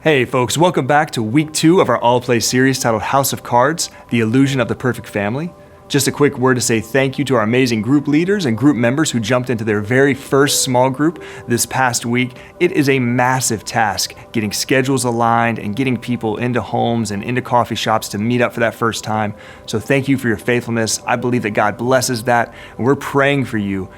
Hey folks, welcome back to week 2 of our All Play series titled House of Cards, The Illusion of the Perfect Family. Just a quick word to say thank you to our amazing group leaders and group members who jumped into their very first small group this past week. It is a massive task getting schedules aligned and getting people into homes and into coffee shops to meet up for that first time. So thank you for your faithfulness. I believe that God blesses that, and we're praying for you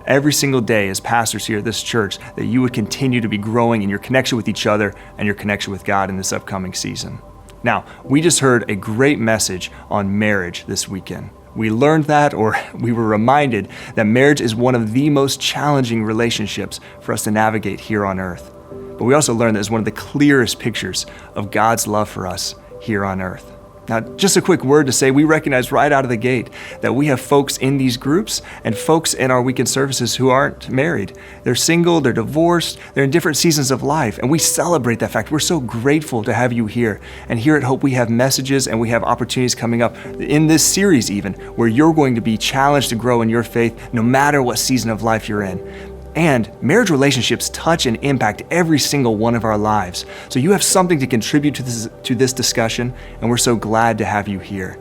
every single day as pastors here at this church, that you would continue to be growing in your connection with each other and your connection with God in this upcoming season. Now, we just heard a great message on marriage this weekend. We learned that, or we were reminded that marriage is one of the most challenging relationships for us to navigate here on earth. But we also learned that it's one of the clearest pictures of God's love for us here on earth. Now, just a quick word to say we recognize right out of the gate that we have folks in these groups and folks in our weekend services who aren't married. They're single, they're divorced, they're in different seasons of life, and we celebrate that fact. We're so grateful to have you here. And here at Hope, we have messages and we have opportunities coming up in this series even, where you're going to be challenged to grow in your faith no matter what season of life you're in. And marriage relationships touch and impact every single one of our lives. So you have something to contribute to this discussion, and we're so glad to have you here.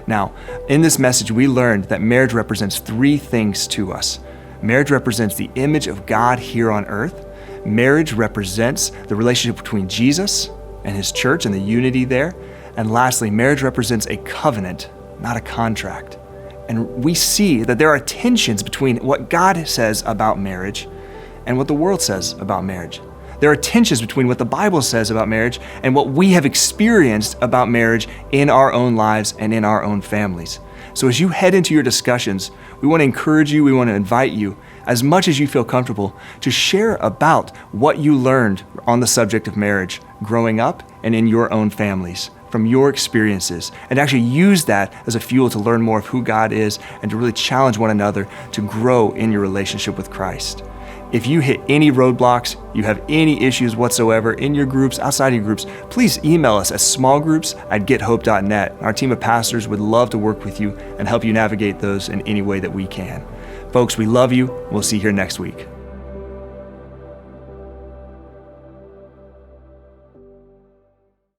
Now, in this message, we learned that marriage represents 3 things to us. Marriage represents the image of God here on earth. Marriage represents the relationship between Jesus and his church and the unity there. And lastly, marriage represents a covenant, not a contract. And we see that there are tensions between what God says about marriage and what the world says about marriage. There are tensions between what the Bible says about marriage and what we have experienced about marriage in our own lives and in our own families. So as you head into your discussions, we want to encourage you, we want to invite you, as much as you feel comfortable, to share about what you learned on the subject of marriage growing up and in your own families, from your experiences, and actually use that as a fuel to learn more of who God is and to really challenge one another to grow in your relationship with Christ. If you hit any roadblocks, you have any issues whatsoever in your groups, outside of your groups, please email us at smallgroups@gethope.net. Our team of pastors would love to work with you and help you navigate those in any way that we can. Folks, we love you. We'll see you here next week.